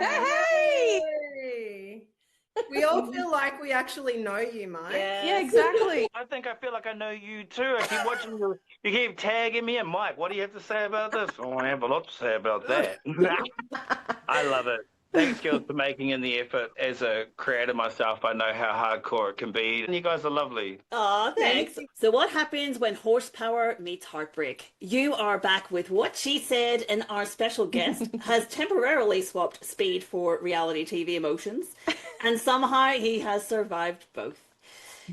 Hey! We all feel like we actually know you, Mike. Yeah, exactly. I think I feel like I know you too. I keep watching you. You keep tagging me, and Mike, what do you have to say about this? Oh, I have a lot to say about that. I love it. Thanks, girls, for making in the effort. As a creator myself, I know how hardcore it can be. And you guys are lovely. Aw, thanks. So what happens when horsepower meets heartbreak? You are back with What She Said, and our special guest has temporarily swapped speed for reality TV emotions, and somehow he has survived both.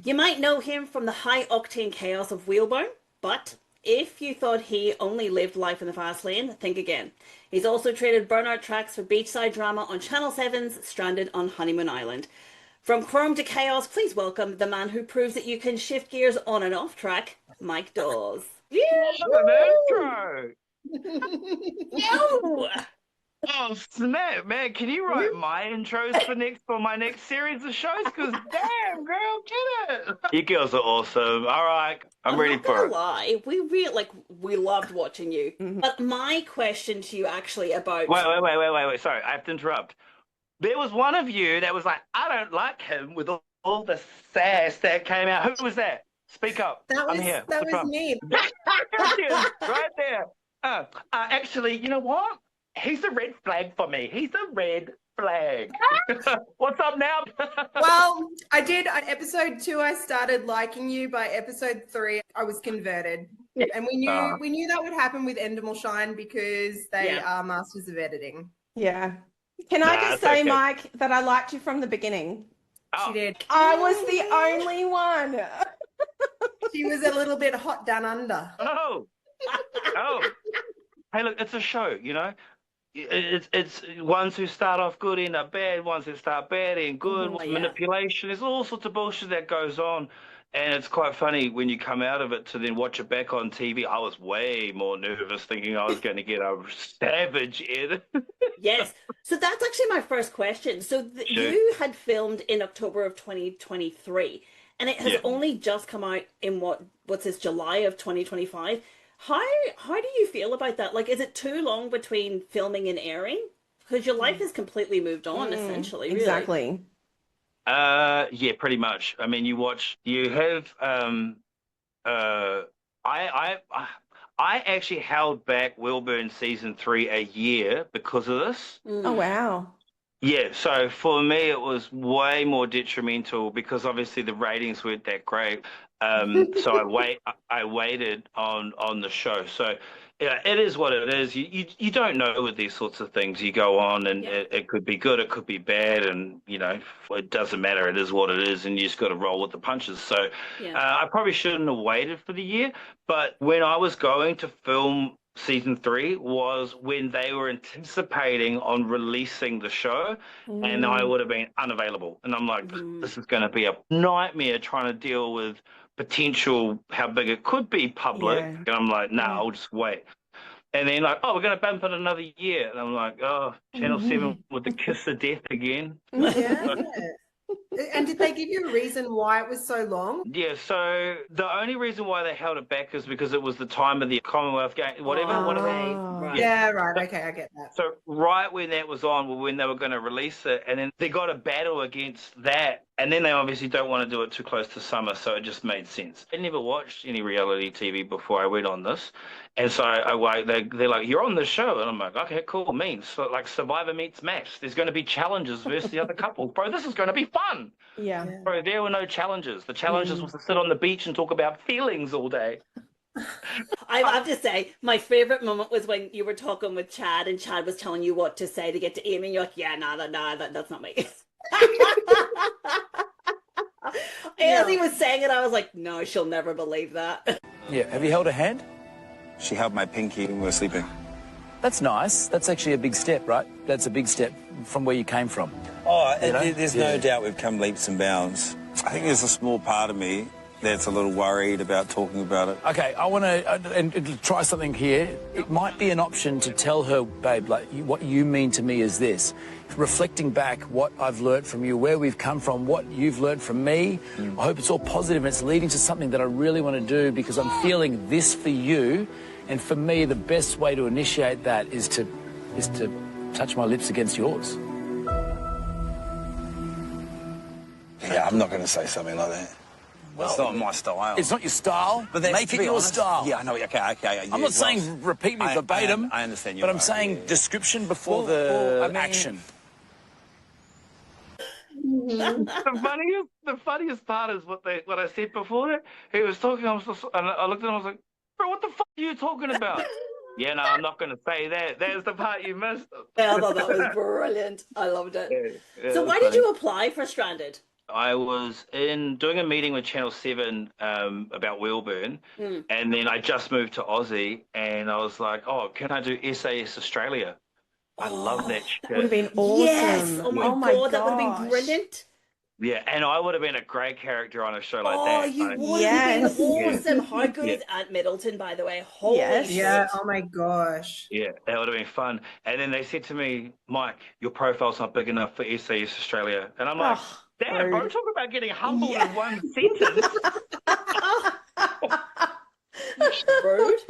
You might know him from the high-octane chaos of Wheelburn, but if you thought he only lived life in the fast lane, think again. He's also traded burnout tracks for beachside drama on Channel 7's Stranded on Honeymoon Island. From chrome to chaos, please welcome the man who proves that you can shift gears on and off track, Mike Dawes. Intro. No! Oh, snap, man. Can you write my intros for my next series of shows? Because, damn, girl, get it. You girls are awesome. All right, I'm ready for it. I'm not gonna lie, we loved watching you. But my question to you actually about... Wait. Sorry, I have to interrupt. There was one of you that was like, I don't like him, with all the sass that came out. Who was that? Speak up. I'm here. That was me. Right there. Actually, you know what? He's a red flag for me. He's a red flag. What's up now? Well, I did. At episode 2, I started liking you. By episode 3, I was converted. And we knew that would happen with Endemol Shine because they are masters of editing. Yeah. Can I just say, Mike, that I liked you from the beginning? Oh. She did. I was the only one. She was a little bit hot down under. Oh. Hey, look, it's a show, you know? It's ones who start off good end up bad, ones who start bad end good, manipulation. There's all sorts of bullshit that goes on. And it's quite funny when you come out of it to then watch it back on TV. I was way more nervous thinking I was going to get a savage edit. Yes. So that's actually my first question. So you had filmed in October of 2023, and it has only just come out in what's this, July of 2025. How do you feel about that? Like, is it too long between filming and airing? Because your life has completely moved on, essentially. Really. Exactly. Yeah, pretty much. I mean, you have I actually held back Wheelburn season 3 a year because of this. Oh wow. Yeah, so for me it was way more detrimental because obviously the ratings weren't that great. So I waited on the show. So yeah, it is what it is. You don't know with these sorts of things. You go on and it could be good, it could be bad, and you know, it doesn't matter. It is what it is, and you just got to roll with the punches. So I probably shouldn't have waited for the year. But when I was going to film season 3 was when they were anticipating on releasing the show, and I would have been unavailable. And I'm like, this is going to be a nightmare trying to deal with potential how big it could be public. And I'm like, nah, I'll just wait. And then like, oh, we're going to bump it another year. And I'm like, oh, Channel 7 with the kiss of death again. Yeah. And did they give you a reason why it was so long? Yeah, so the only reason why they held it back is because it was the time of the Commonwealth Games, whatever. Right. Yeah, right. Okay, I get that. So right when that was on, when they were going to release it, and then they got a battle against that, and then they obviously don't want to do it too close to summer, so it just made sense. I never watched any reality TV before I went on this, and so they're like, you're on the show, and I'm like, okay, cool, means so like Survivor meets Match. There's going to be challenges versus the other couples. Bro, this is going to be fun. Yeah. Bro, there were no challenges. The challenges was to sit on the beach and talk about feelings all day. I have to say, my favorite moment was when you were talking with Chad, and Chad was telling you what to say to get to Amy, and you're like, yeah, that's not me. As he was saying it, I was like, no, she'll never believe that. Yeah, have you held her hand? She held my pinky when we were sleeping. That's nice. That's actually a big step, right? That's a big step from where you came from. Oh, there's no doubt we've come leaps and bounds. I think there's a small part of me that's a little worried about talking about it. Okay, I want to try something here. It might be an option to tell her, babe, like, what you mean to me is this. Reflecting back what I've learned from you, where we've come from, what you've learned from me. I hope it's all positive and it's leading to something that I really want to do because I'm feeling this for you. And for me, the best way to initiate that is to touch my lips against yours. Yeah, I'm not going to say something like that. Well, it's not my style. It's not your style, but make it your style. Yeah, I know. Okay. Yeah, I'm not saying repeat me verbatim. I understand you. But I'm saying description before the action. The funniest part is what I said before that. He was talking, and I looked at him, I was like, bro, what the fuck are you talking about? Yeah, no, I'm not going to say that. That's the part you missed. Yeah, I thought that was brilliant. I loved it. Yeah, so why did you apply for Stranded? I was doing a meeting with Channel 7 about Wheelburn, and then I just moved to Aussie, and I was like, oh, can I do SAS Australia? I love that shit. That would have been awesome. Yes. Oh my God, that would have been brilliant. Yeah, and I would have been a great character on a show like that. Oh, you would have been awesome. How good is Aunt Middleton, by the way? Holy shit. Yeah, oh my gosh. Yeah, that would have been fun. And then they said to me, Mike, your profile's not big enough for SAS Australia. And I'm like, damn, bro, talk about getting humbled in one sentence. Rude.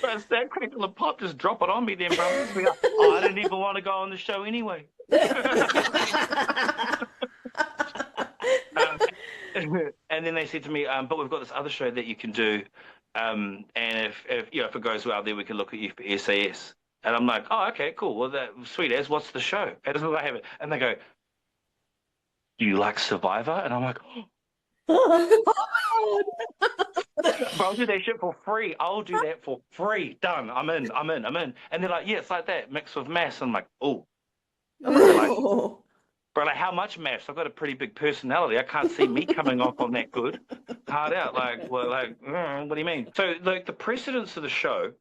But it's that crackle of pop, just drop it on me then, bro. I didn't even want to go on the show anyway. And then they said to me, but we've got this other show that you can do, and if it goes well, then we can look at you for SAS. And I'm like, oh, okay, cool. Well, sweet as. What's the show? And I have it. And they go, do you like Survivor? And I'm like, oh. Bro, I'll do that shit for free. I'll do that for free. Done. I'm in. And they're like, yeah, it's like that, mixed with maths. I'm like, oh. Bro, like, how much maths? I've got a pretty big personality. I can't see me coming off on that good. Hard out. What do you mean? So, like, the precedence of the show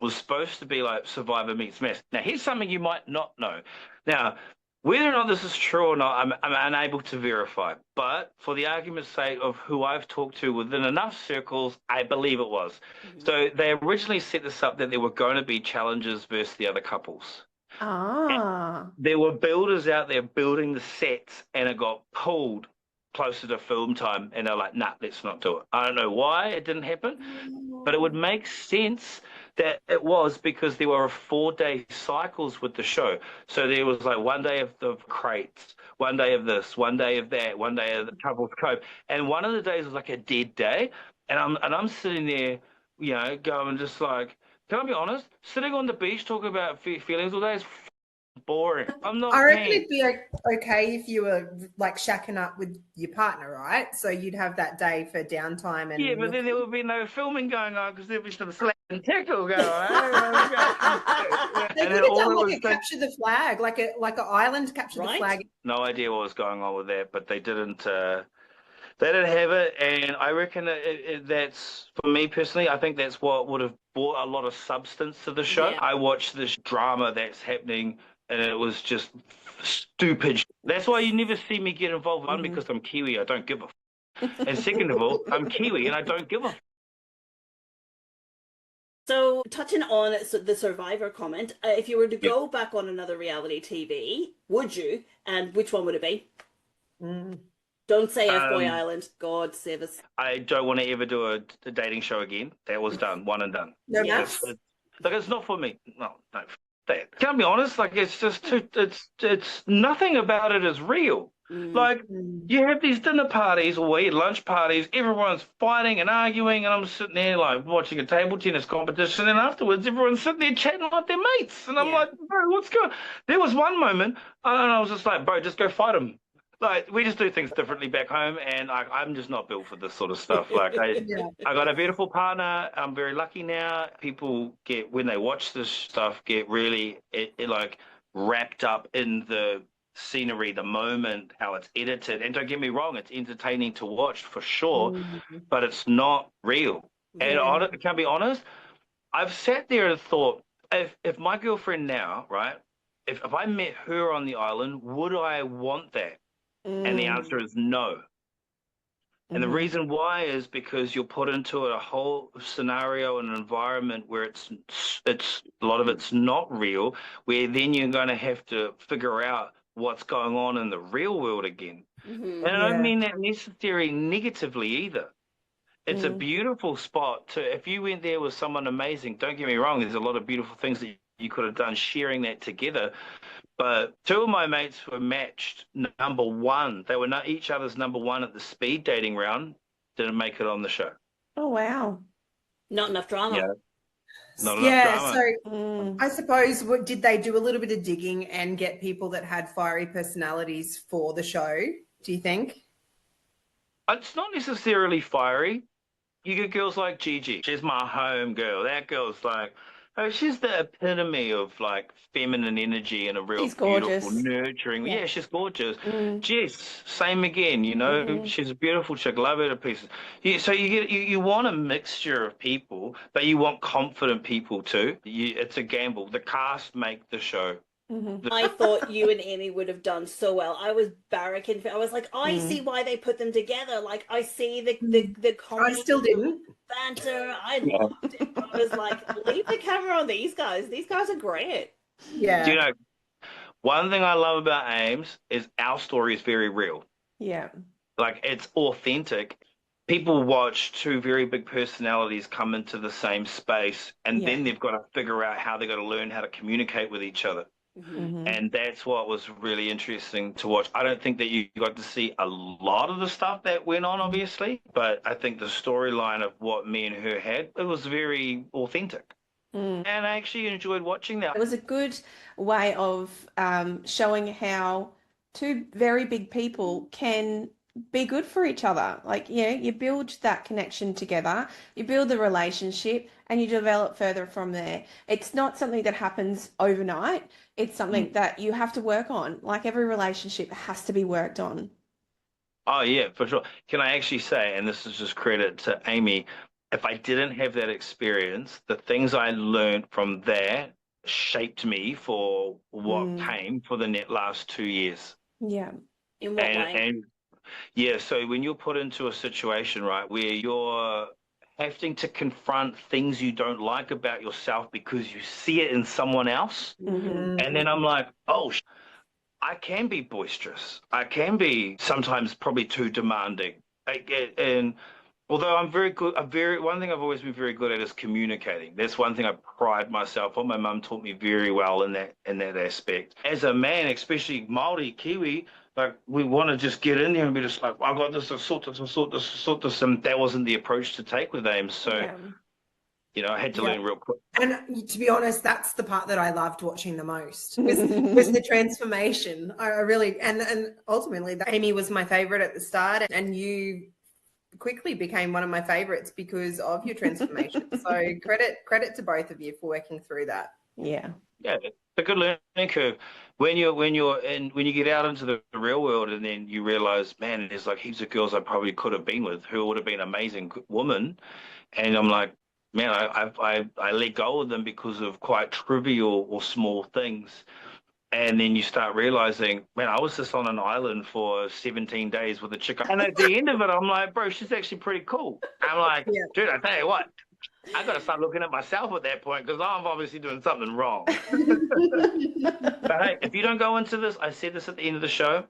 was supposed to be like Survivor meets maths. Now, here's something you might not know. Now, whether or not this is true or not, I'm unable to verify. But for the argument's sake of who I've talked to within enough circles, I believe it was. So they originally set this up that there were going to be challenges versus the other couples. And there were builders out there building the sets, and it got pulled closer to film time, and they're like, nah, let's not do it. I don't know why it didn't happen, but it would make sense that it was because there were 4-day cycles with the show. So there was like 1 day of the crates, 1 day of this, 1 day of that, 1 day of the Couples Cove, and one of the days was like a dead day, and I'm sitting there, going just like, can I be honest? Sitting on the beach talking about feelings all day is boring. I'm not. I reckon it'd be okay if you were like shacking up with your partner, right? So you'd have that day for downtime. And but then there would be no filming going on because there'd be some slap and tickle going on. They could have done like a capture the flag, like an island capture the flag. No idea what was going on with that, but they didn't. They didn't have it, and I reckon that's, for me personally, I think that's what would have brought a lot of substance to the show. Yeah. I watched this drama that's happening, and it was just stupid. That's why you never see me get involved. One, because I'm Kiwi, I don't give a f. And second of all, I'm Kiwi, and I don't give a f. So, touching on the Survivor comment, if you were to go back on another reality TV, would you? And which one would it be? Don't say F-Boy Island. God save us. I don't want to ever do a dating show again. That was done. One and done. No maths? It's not for me. No, that. Can I be honest? Like, it's just it's nothing about it is real. Like, you have these dinner parties or lunch parties, everyone's fighting and arguing, and I'm sitting there, like, watching a table tennis competition, and afterwards, everyone's sitting there chatting like their mates. And I'm like, bro, what's going on? There was one moment, and I was just like, bro, just go fight them. Like, we just do things differently back home, and I'm just not built for this sort of stuff. Like, I got a beautiful partner. I'm very lucky now. People when they watch this stuff, get really, like, wrapped up in the scenery, the moment, how it's edited. And don't get me wrong, it's entertaining to watch for sure, but it's not real. And I can be honest, I've sat there and thought, if my girlfriend now, right, if I met her on the island, would I want that? And the answer is no. And the reason why is because you're put into a whole scenario and an environment where it's a lot of it's not real, where then you're going to have to figure out what's going on in the real world again. And I don't mean that necessarily negatively either. It's a beautiful spot if you went there with someone amazing, don't get me wrong, there's a lot of beautiful things that you could have done sharing that together. But two of my mates were matched number one. They were not each other's number one at the speed dating round. Didn't make it on the show. Oh, wow. Not enough drama. Yeah. Not enough drama. So I suppose, did they do a little bit of digging and get people that had fiery personalities for the show, do you think? It's not necessarily fiery. You get girls like Gigi. She's my home girl. That girl's like, oh, she's the epitome of like feminine energy and a real beautiful, nurturing. Yeah, she's gorgeous. Jess, same again. You know, she's a beautiful chick. Love her to pieces. So you want a mixture of people, but you want confident people too. It's a gamble. The cast make the show. I thought you and Amy would have done so well. I was barracking. I was like, I see why they put them together. Like, I see the comedy. I still didn't. Banter. I loved it. I was like, leave the camera on these guys. These guys are great. Yeah. Do you know, one thing I love about Ames is our story is very real. Yeah. Like, it's authentic. People watch two very big personalities come into the same space, and then they've got to figure out how they've got to learn how to communicate with each other. And that's what was really interesting to watch. I don't think that you got to see a lot of the stuff that went on, obviously, but I think the storyline of what me and her had, it was very authentic. And I actually enjoyed watching that. It was a good way of showing how two very big people can be good for each other. Like, yeah, you build that connection together, you build the relationship, and you develop further from there. It's not something that happens overnight. It's something that you have to work on. Like, every relationship has to be worked on. Oh, yeah, for sure. Can I actually say, and this is just credit to Amy, if I didn't have that experience, the things I learned from that shaped me for what came for the last 2 years. Yeah. In what way? And yeah, so when you're put into a situation, right, where you're having to confront things you don't like about yourself because you see it in someone else. And then I'm like, oh, I can be boisterous. I can be sometimes probably too demanding. And although I'm very good, one thing I've always been very good at is communicating. That's one thing I pride myself on. My mum taught me very well in that aspect. As a man, especially Māori, Kiwi, like, we want to just get in there and be just like, I got this, I sort this, and that wasn't the approach to take with Ames. So, you know, I had to learn real quick. And to be honest, that's the part that I loved watching the most, was the transformation. I really, and ultimately, Amy was my favorite at the start, and you quickly became one of my favorites because of your transformation. So credit to both of you for working through that. Yeah. Yeah, it's a good learning curve. When you get out into the real world, and then you realize, man, there's like heaps of girls I probably could have been with who would have been amazing women, and I'm like, man, I let go of them because of quite trivial or small things. And then you start realizing, man, I was just on an island for 17 days with a chick. And at the end of it, I'm like, bro, she's actually pretty cool. I'm like, dude, I tell you what, I got to start looking at myself at that point because I'm obviously doing something wrong. But hey, if you don't go into this, I said this at the end of the show,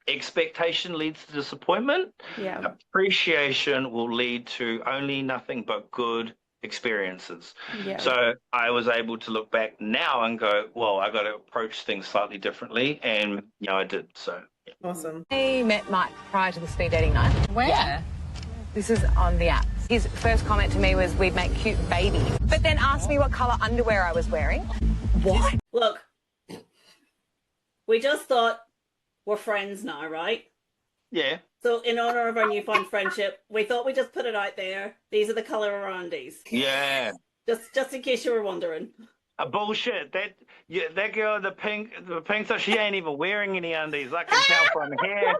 expectation leads to disappointment. Yeah. Appreciation will lead to only nothing but good experiences. Yeah. So I was able to look back now and go, well, I got to approach things slightly differently, and you know, I did. So awesome. I met Mike prior to the speed dating night. Where? Yeah. This is on the app. His first comment to me was, we'd make cute babies, but then asked me what colour underwear I was wearing. What? Look, we just thought we're friends now, right? yeah. So in honor of our newfound friendship, we thought we'd just put it out there. These are the colour of our undies. Yeah. Just in case you were wondering. Bullshit. That girl, the pink, so she ain't even wearing any undies. I can tell from here.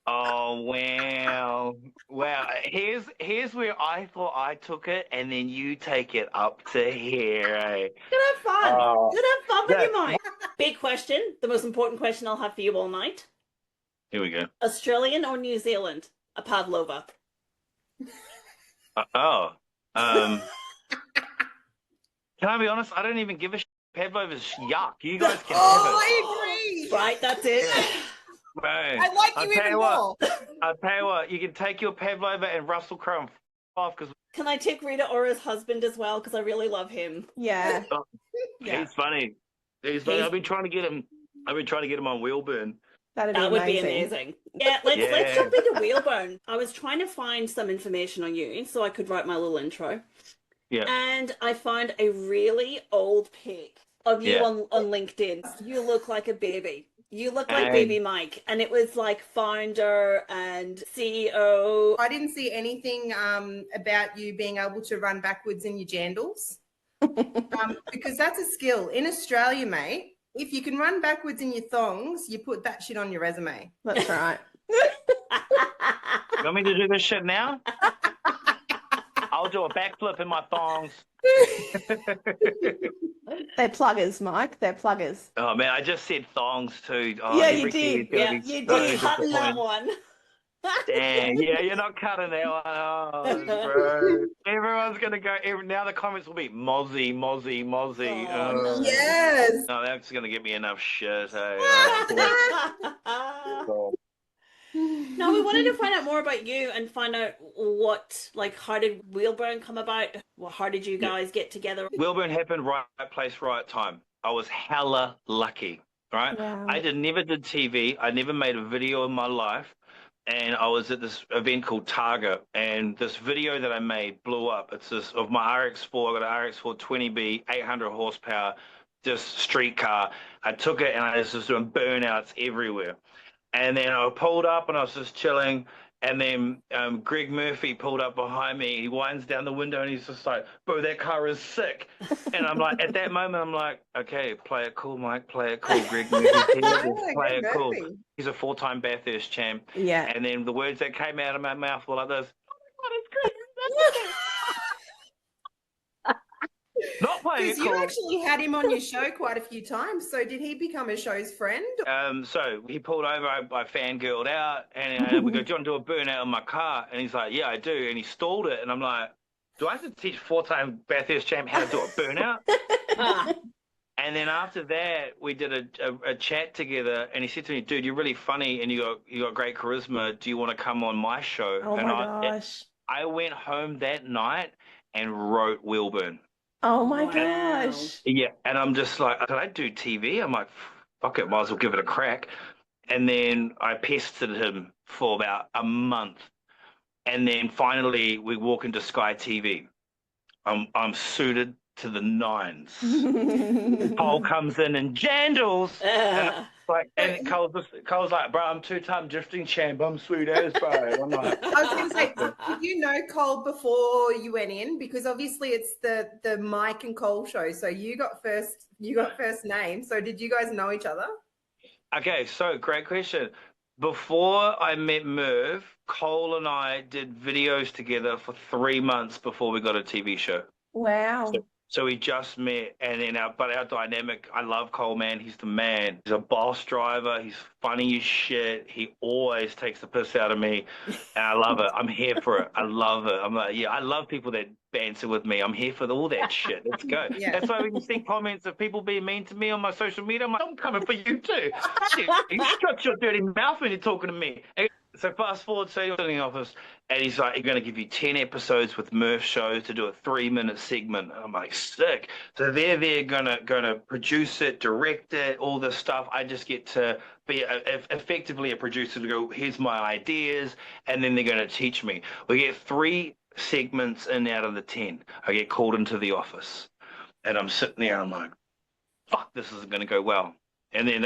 Oh wow. Wow. Here's where I thought I took it, and then you take it up to here, eh? Good have fun. Good have fun with your mind. Big question, the most important question I'll have for you all night. Here we go. Australian or New Zealand? A pavlova. Can I be honest? I don't even give a shit. Pavlova's yuck. You guys can have it. I agree. Right, that's it. Right. I like you even more. I'll tell you what, you can take your Pavlova and Russell Crowe and off because Can I tick Rita Ora's husband as well? Because I really love him. Yeah. Yeah. He's funny. He's funny. I've been trying to get him on Wheelburn. That would be amazing. Yeah, let's jump into Wheelburn. I was trying to find some information on you so I could write my little intro. Yeah. And I found a really old pic of you on LinkedIn. You look like a baby. You look like baby Mike. And it was like founder and CEO. I didn't see anything about you being able to run backwards in your jandals. Because that's a skill. In Australia, mate, if you can run backwards in your thongs, you put that shit on your resume. That's right. You want me to do this shit now? I'll do a backflip in my thongs. They're pluggers, Mike. They're pluggers. Oh, man, I just said thongs too. Oh, yeah, you did. Yeah, you did. Cutting that one. Damn, yeah, you're not cutting that one. Oh, bro. Everyone's going to go, now the comments will be Mozzie. Oh, yes. No, that's going to get me enough shit. Hey, No, we wanted to find out more about you and find out how did Wheelburn come about? How did you guys get together? Wheelburn happened right place, right time. I was hella lucky, right? Wow. I never did TV. I never made a video in my life. And I was at this event called Target, and this video that I made blew up. It's this of my RX-4. I got an RX-4 20B, 800 horsepower, just street car. I took it, and I was just doing burnouts everywhere. And then I pulled up, and I was just chilling. And then Greg Murphy pulled up behind me. He winds down the window, and he's just like, bro, that car is sick. And I'm like, at that moment, I'm like, okay, play it cool, Mike, play it cool. Greg Murphy's here, just play it cool. He's a 4-time Bathurst champ. Yeah. And then the words that came out of my mouth were like this, oh my God, it's Greg. Not playing it Because cool. you actually had him on your show quite a few times. So did he become a show's friend? So he pulled over, I fangirled out, and we go, do you want to do a burnout on my car? And he's like, yeah, I do. And he stalled it. And I'm like, do I have to teach 4-time Bathurst champ how to do a burnout? And then after that, we did a chat together, and he said to me, dude, you're really funny, and you got great charisma. Do you want to come on my show? Oh, and my gosh. I went home that night and wrote Wheelburn. Oh, my gosh. Yeah, and I'm just like, did I do TV? I'm like, fuck it, might as well give it a crack. And then I pestered him for about a month. And then finally, we walk into Sky TV. I'm suited to the nines. Cole comes in and jandals. And Cole's like, bro, I'm 2-time drifting champ. I'm sweet as, bro. I'm like, I was going to say, did you know Cole before you went in? Because obviously it's the Mike and Cole show. So you got first name. So did you guys know each other? Okay, so great question. Before I met Merv, Cole and I did videos together for 3 months before we got a TV show. Wow. So we just met, and then our dynamic, I love Cole, man. He's the man. He's a boss driver. He's funny as shit. He always takes the piss out of me, and I love it. I'm here for it. I love it. I'm like, yeah, I love people that banter with me. I'm here for all that shit. Let's go. Yeah. That's why when you see comments of people being mean to me on my social media, I'm like, I'm coming for you too. You shut your dirty mouth when you're talking to me. So fast forward, so you're in the office, and he's like, you're going to give you 10 episodes with Murph Show to do a 3-minute segment. I'm like, sick. So they're gonna produce it, direct it, all this stuff. I just get to be effectively a producer to go, here's my ideas, and then they're going to teach me. We get 3 segments in out of the 10. I get called into the office, and I'm sitting there, I'm like, fuck, this isn't going to go well. And then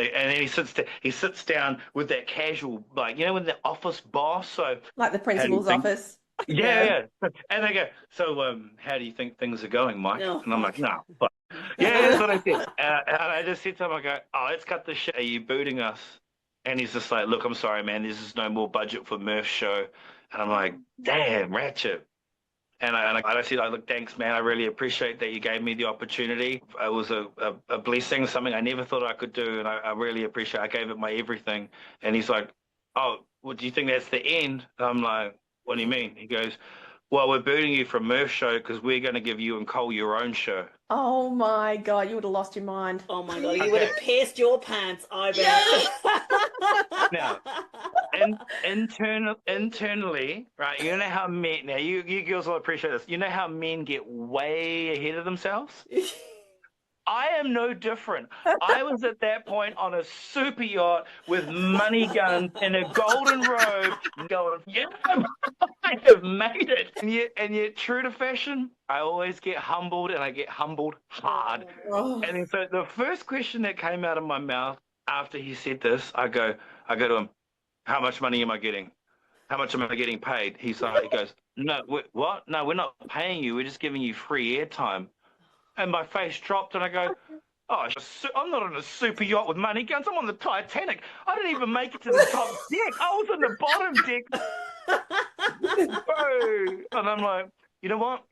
he sits down with that casual, like, with the office boss. So like the principal's office. Yeah. And they go, so how do you think things are going, Mike? No. And I'm like, no. But yeah, that's what I said. And I just said to him, I go, oh, let's cut this shit. Are you booting us? And he's just like, look, I'm sorry, man. There's just no more budget for Murph's show. And I'm like, damn, ratchet. And I said, look, thanks, man. I really appreciate that you gave me the opportunity. It was a blessing, something I never thought I could do, and I really appreciate it. I gave it my everything. And he's like, oh, well, do you think that's the end? And I'm like, what do you mean? He goes, well, we're booting you from Murph's show because we're going to give you and Cole your own show. Oh, my God. You would have lost your mind. Oh, my God. You would have pissed your pants, I bet. Now, internally, right? You know how men, now you girls will appreciate this. You know how men get way ahead of themselves? I am no different. I was at that point on a super yacht with money guns in a golden robe going, yeah, I have made it. And yet, true to fashion, I always get humbled, and I get humbled hard. Oh. And then so the first question that came out of my mouth after he said this, I go to him, how much money am I getting? How much am I getting paid? He goes, no, what? No, we're not paying you. We're just giving you free airtime. And my face dropped, and I go, oh, I'm not on a super yacht with money guns. I'm on the Titanic. I didn't even make it to the top deck. I was on the bottom deck. And I'm like, you know what?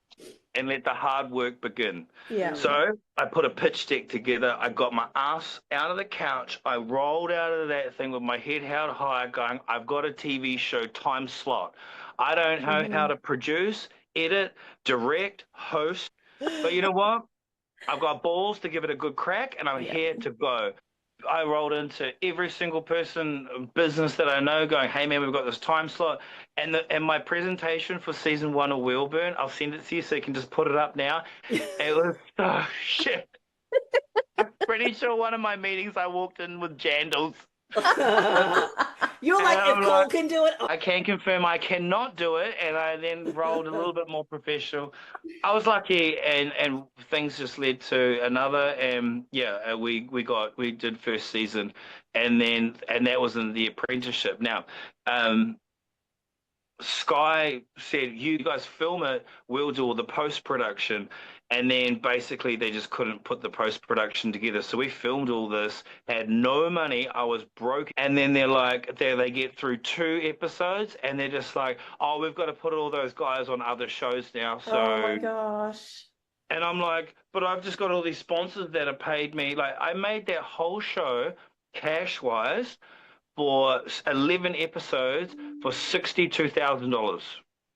And let the hard work begin. Yeah. So I put a pitch deck together. I got my ass out of the couch. I rolled out of that thing with my head held high going, I've got a TV show time slot. I don't know how to produce, edit, direct, host. But you know what? I've got balls to give it a good crack, and I'm here to go. I rolled into every single business that I know going, hey, man, we've got this time slot. And my presentation for season 1 of Wheelburn, I'll send it to you so you can just put it up now. It was, oh, shit. I'm pretty sure one of my meetings I walked in with jandals. You're like, if Cole can do it, I can confirm I cannot do it, and I then rolled a little bit more professional. I was lucky, and things just led to another. We did first season, and that was in the apprenticeship. Now, Sky said, you guys film it, we'll do all the post-production. And then basically they just couldn't put the post-production together. So we filmed all this, had no money, I was broke. And then they're like, they get through 2 episodes, and they're just like, oh, we've got to put all those guys on other shows now. So, oh my gosh. And I'm like, but I've just got all these sponsors that have paid me. Like, I made that whole show cash-wise for 11 episodes for $62,000.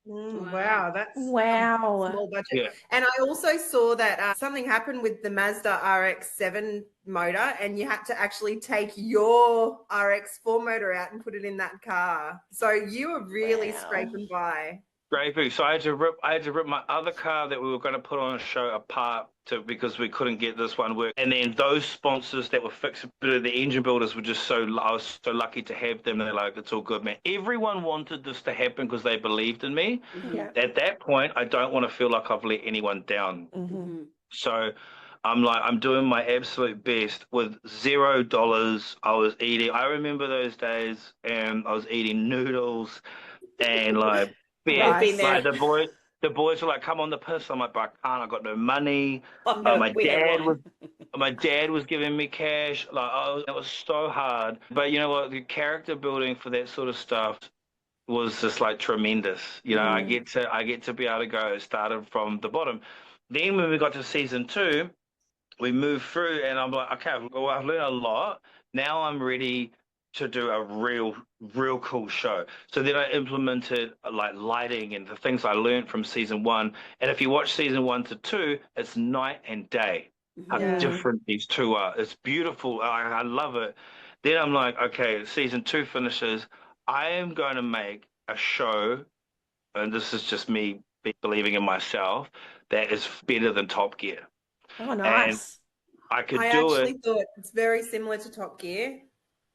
Wow, that's a small budget. Yeah. And I also saw that something happened with the Mazda RX-7 motor, and you had to actually take your RX-4 motor out and put it in that car. So you were really scraping by. Scraping. So I had to rip my other car that we were going to put on a show apart because we couldn't get this one work. And then those sponsors that were fixing the engine builders were just I was so lucky to have them. They're like, it's all good, man. Everyone wanted this to happen because they believed in me. Yeah. At that point, I don't want to feel like I've let anyone down. So I'm doing my absolute best with $0. I remember those days, and I was eating noodles and like, like the boys were like, come on the piss. I'm like, but I can't, I got no money. My dad was giving me cash. Like, it was so hard. But you know what? The character building for that sort of stuff was just like tremendous. You know, I get to be able to go. It started from the bottom. Then when we got to season 2, we moved through, and I'm like, okay, well, I've learned a lot. Now I'm ready to do a real cool show. So then I implemented like lighting and the things I learned from season 1. And if you watch season 1 to 2, it's night and day. How different these two are. It's beautiful. I love it. Then I'm like, okay, season 2 finishes. I am going to make a show, and this is just me believing in myself, that is better than Top Gear. Oh, nice. And I could do it. I actually thought it's very similar to Top Gear.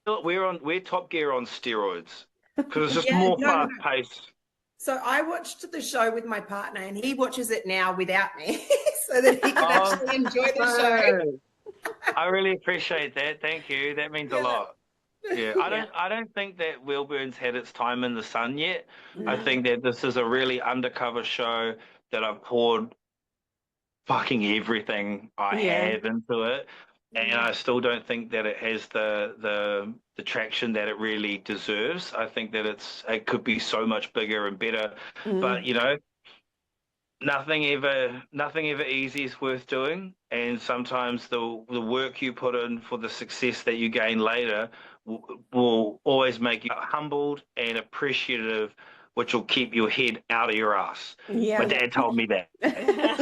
We're Top Gear on steroids because it's just more fast paced. So I watched the show with my partner, and he watches it now without me so that he can actually enjoy the show. I really appreciate that. Thank you. That means a lot. Yeah, I don't think that Wheelburn's had its time in the sun yet. I think that this is a really undercover show that I've poured fucking everything I have into it. And I still don't think that it has the traction that it really deserves. I think that it could be so much bigger and better. But you know, nothing ever easy is worth doing. And sometimes the work you put in for the success that you gain later will always make you humbled and appreciative, which will keep your head out of your ass. Yeah. My dad told me that.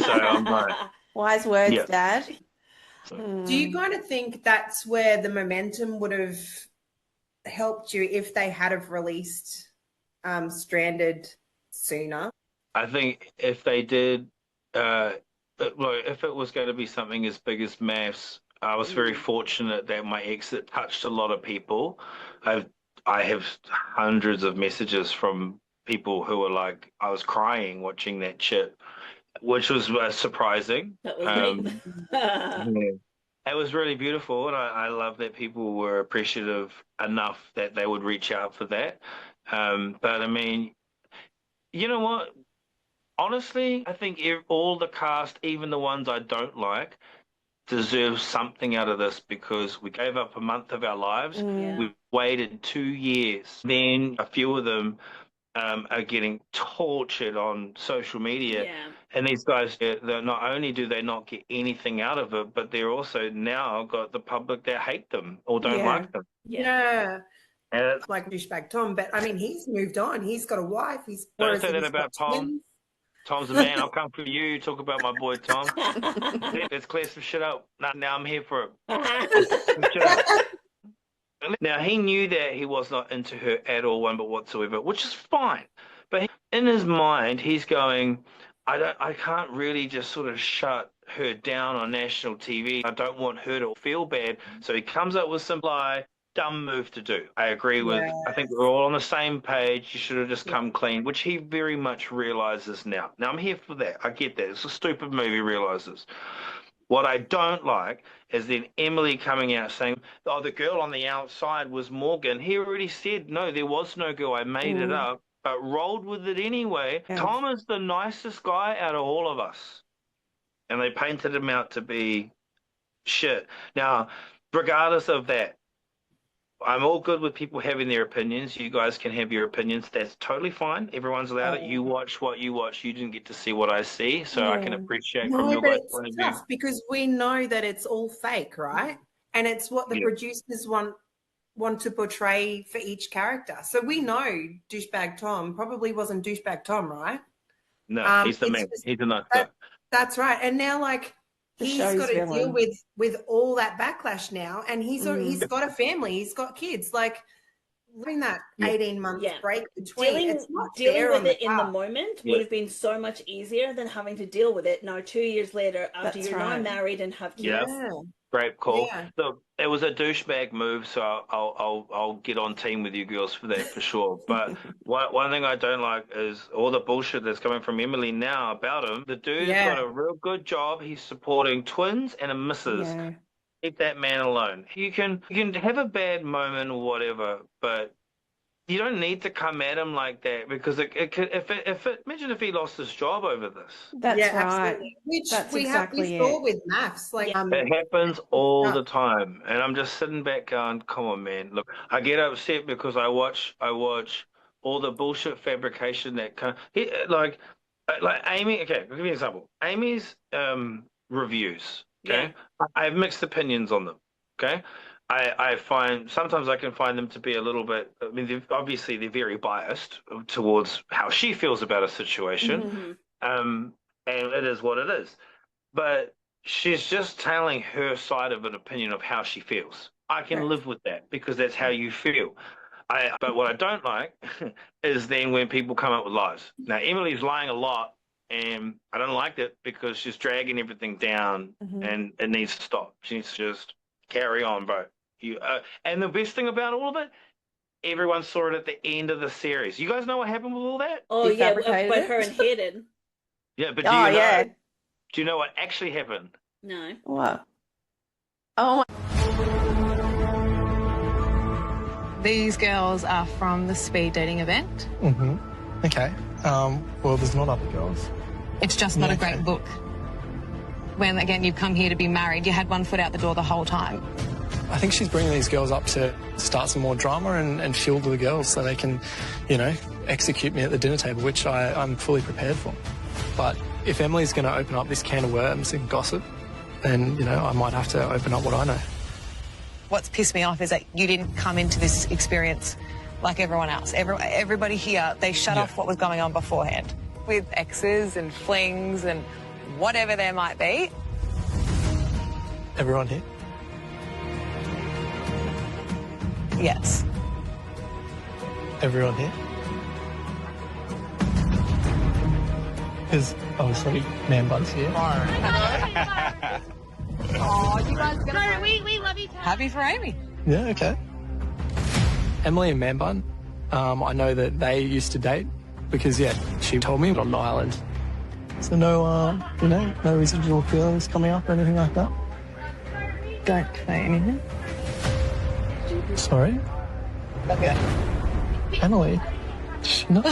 So I'm like, wise words, Dad. Do you kind of think that's where the momentum would have helped you if they had have released Stranded sooner? I think if they did, look, if it was going to be something as big as maths, I was very fortunate that my exit touched a lot of people. I have hundreds of messages from people who were like, I was crying watching that chip, which was surprising. That was me. Yeah. It was really beautiful, and I love that people were appreciative enough that they would reach out for that. But I mean, you know what? Honestly, I think all the cast, even the ones I don't like, deserve something out of this because we gave up a month of our lives. Yeah. We waited 2 years. Then a few of them are getting tortured on social media. Yeah. And these guys, not only do they not get anything out of it, but they're also now got the public that hate them or don't like them. Yeah. And it's Like douchebag Tom, but I mean, he's moved on. He's got a wife. don't say that about Tom. Tom's a man. I'll come for you. Talk about my boy Tom. Let's clear some shit up. Now I'm here for it. Now, he knew that he was not into her at all, one but whatsoever, which is fine. But in his mind, he's going, I can't really just sort of shut her down on national TV. I don't want her to feel bad. So he comes up with some dumb move to do. I agree with, I think we're all on the same page. You should have just come clean, which he very much realizes now. Now, I'm here for that. I get that. It's a stupid move, he realizes. What I don't like is then Emily coming out saying, oh, the girl on the outside was Morgan. He already said, no, there was no girl. I made it up, but rolled with it anyway. Yeah. Tom is the nicest guy out of all of us. And they painted him out to be shit. Now, regardless of that, I'm all good with people having their opinions. You guys can have your opinions. That's totally fine. Everyone's allowed it. You watch what you watch. You didn't get to see what I see, so I can appreciate from your guys' point of view. Because we know that it's all fake, right? And it's what the producers want to portray for each character. So we know douchebag Tom probably wasn't douchebag Tom, right? No, he's the man. He's a nice guy. That's right. And now, like, he's got to deal with all that backlash now, and he's got a family, he's got kids. Like, having that 18 months break between, it's not dealing with it in the moment would have been so much easier than having to deal with it now 2 years later after you're now married and have kids. Yeah. Great call. Yeah. Look, it was a douchebag move, so I'll get on team with you girls for that for sure. But one thing I don't like is all the bullshit that's coming from Emily now about him. The dude's got a real good job. He's supporting twins and a missus. Yeah. Keep that man alone. You can have a bad moment or whatever, but you don't need to come at him like that because imagine if he lost his job over this. That's right. Absolutely. Which we saw with maths. Like it happens all the time, and I'm just sitting back going, "Come on, man! Look, I get upset because I watch all the bullshit fabrication that like Amy. Okay, I'll give you an example. Amy's reviews. Okay, I have mixed opinions on them. Okay. I find sometimes I can find them to be a little bit. I mean, obviously they're very biased towards how she feels about a situation, and it is what it is. But she's just telling her side of an opinion of how she feels. I can live with that because that's how you feel. But what I don't like is then when people come up with lies. Now Emily's lying a lot, and I don't like it because she's dragging everything down, and it needs to stop. She needs to just carry on, bro. And the best thing about all of it, everyone saw it at the end of the series. You guys know what happened with all that? Oh, yeah, but her and Hayden. Yeah, but do you know what actually happened? No. What? Oh, These girls are from the speed dating event. Okay. Well, there's not other girls. It's just not a great look. When, again, you've come here to be married, you had one foot out the door the whole time. I think she's bringing these girls up to start some more drama and fuel to the girls so they can, execute me at the dinner table, which I'm fully prepared for. But if Emily's going to open up this can of worms and gossip, then, I might have to open up what I know. What's pissed me off is that you didn't come into this experience like everyone else. Everybody here, they shut off what was going on beforehand. With exes and flings and whatever there might be. Everyone here? Yes. everyone here. Because obviously Man Bun's here. Oh, you guys are No, we love each other. happy for Amy. Yeah, okay. Emily and Man Bun, I know that they used to date because, yeah, she told me on the island. So no, no residual feelings coming up or anything like that? Don't say anything. Sorry? Okay. Emily, does she know?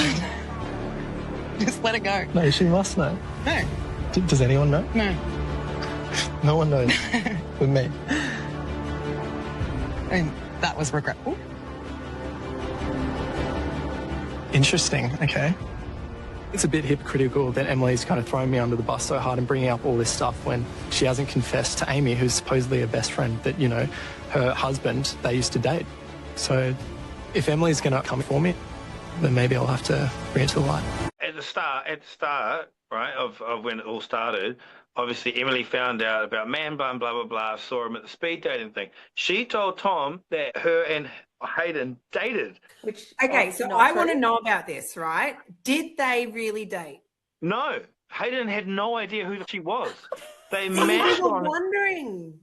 Just let it go. No, she must know. No. Does anyone know? No. No one knows. With me. I mean, that was regretful. Interesting, okay. It's a bit hypocritical that Emily's kind of throwing me under the bus so hard and bringing up all this stuff when she hasn't confessed to Amy, who's supposedly her best friend, that, you know, her husband, they used to date. So if Emily's going to come for me, then maybe I'll have to bring it to the light. At the start, right, of when it all started, obviously Emily found out about Man Bun, blah, blah, blah, saw him at the speed dating thing. She told Tom that her and Hayden dated. Which Okay, so not I true. want to know about this, right? Did they really date? No, Hayden had no idea who she was. They I matched was on. wondering.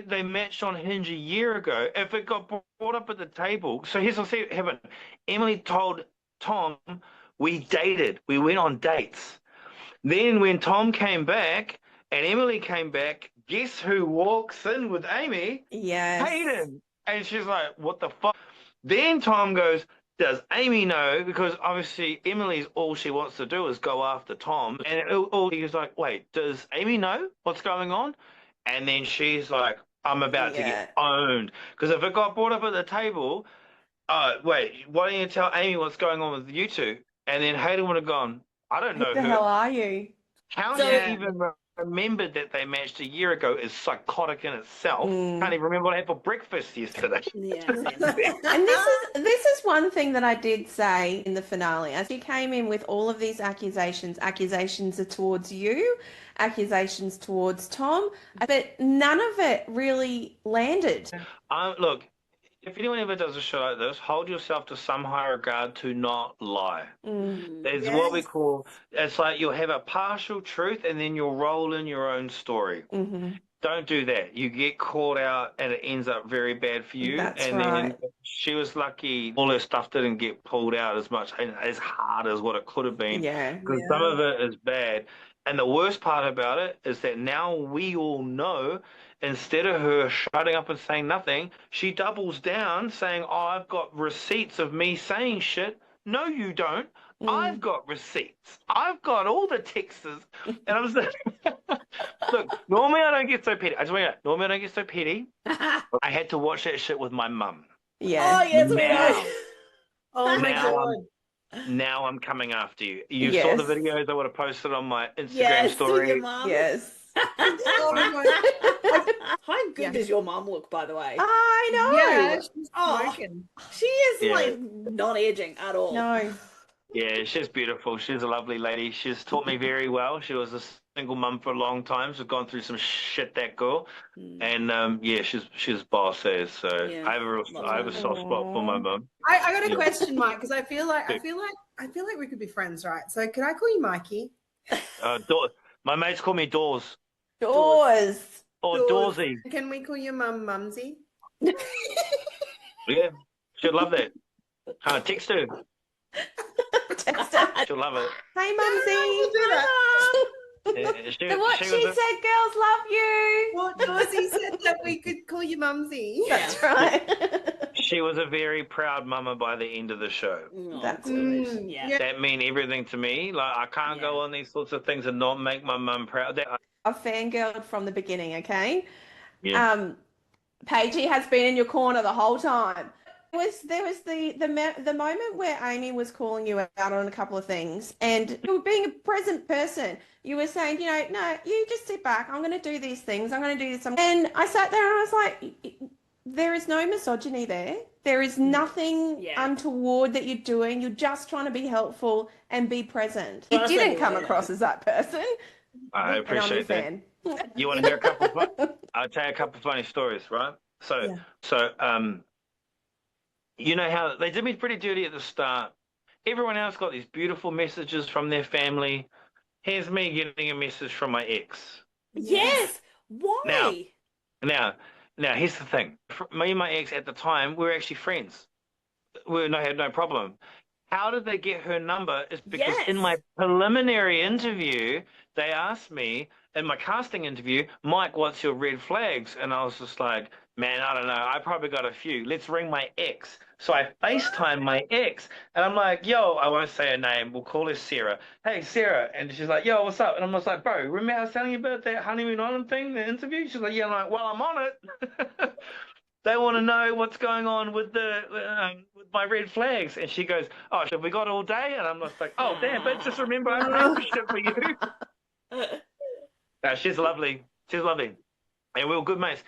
They matched on Hinge a year ago. If it got brought up at the table, so here's what's happened. Emily told Tom we dated. We went on dates. Then when Tom came back and Emily came back, guess who walks in with Amy? Yes. Hayden. And she's like, what the fuck? Then Tom goes, does Amy know? Because obviously Emily's all she wants to do is go after Tom. And he was like, wait, does Amy know what's going on? And then she's like, I'm about to get owned. Because if it got brought up at the table, wait, why don't you tell Amy what's going on with you two? And then Hayden would have gone, I don't know Who the her. hell are you? How you even remembered that they matched a year ago is psychotic in itself. Can't even remember what I had for breakfast yesterday. Yeah. And this is one thing that I did say in the finale. As she came in with all of these accusations are towards you, accusations towards Tom, but none of it really landed. Look, if anyone ever does a show like this, hold yourself to some high regard to not lie. There's what we call, it's like you'll have a partial truth and then you'll roll in your own story. Don't do that. You get caught out and it ends up very bad for you. That's and right. then she was lucky all her stuff didn't get pulled out as much and as hard as what it could have been. Yeah. Because some of it is bad. And the worst part about it is that now we all know, instead of her shutting up and saying nothing, she doubles down saying, oh, I've got receipts of me saying shit. No, you don't. I've got receipts. I've got all the texts. And I was like, look, normally I don't get so petty. I just want to normally I don't get so petty. But I had to watch that shit with my mum. Yeah. Oh, yes, we Now- know. Oh my Now god. Now I'm coming after you. You Yes. saw the videos I would have posted on my Instagram Yes, with story. your mum. Yes. Oh my god. How good does your mum look, by the way? I know. Yeah, she's Oh. smoking. She is Yeah. like not aging at all. No. Yeah, she's beautiful. She's a lovely lady. She's taught me very well. She was a single mum for a long time. She's gone through some shit, that girl. And yeah, she's boss as. So Yeah. I have a soft spot for my mum. I got a Yeah. question, Mike, because I feel like we could be friends, right? So can I call you Mikey? My mates call me Dawes Doors. or Dawes. Dawsy. Can we call you Mum Mumsy? Yeah, she'd love that. Text her. Text her. She'll love it. Hey, Mumsy. do that. Yeah, What she said, girls love you. Well, Dawsy said that we could call you Mumsy. That's right. She was a very proud mama by the end of the show. That's Mm, Yeah. That mean everything to me. Like I can't go on these sorts of things and not make my mum proud. I've fangirled from the beginning, okay? Yeah. Paigey has been in your corner the whole time. There was the moment where Amy was calling you out on a couple of things, and you were being a present person. You were saying, no, you just sit back. I'm going to do these things. I'm going to do this. And I sat there and I was like, there is no misogyny there. There is nothing untoward that you're doing. You're just trying to be helpful and be present. You didn't come across as that person. I appreciate that. You want to hear a couple? I'll tell you a couple of funny stories, right? So you know how they did me pretty dirty at the start. Everyone else got these beautiful messages from their family. Here's me getting a message from my ex. Yes. Why? Now, here's the thing. Me and my ex at the time, we were actually friends. Had no problem. How did they get her number? Is because in my preliminary interview, they asked me, in my casting interview, Mike, what's your red flags? And I was just like, man, I don't know. I probably got a few. Let's ring my ex. So I FaceTime my ex. And I'm like, yo, I won't say her name. We'll call her Sarah. Hey, Sarah. And she's like, yo, what's up? And I'm just like, bro, remember I was telling you about that Honeymoon Island thing, the interview? She's like, yeah. I'm like, well, I'm on it. They want to know what's going on with with my red flags. And she goes, oh, have we got all day? And I'm just like, oh, damn, but just remember I paid for shit for you. No, she's lovely. She's lovely. And we were good mates.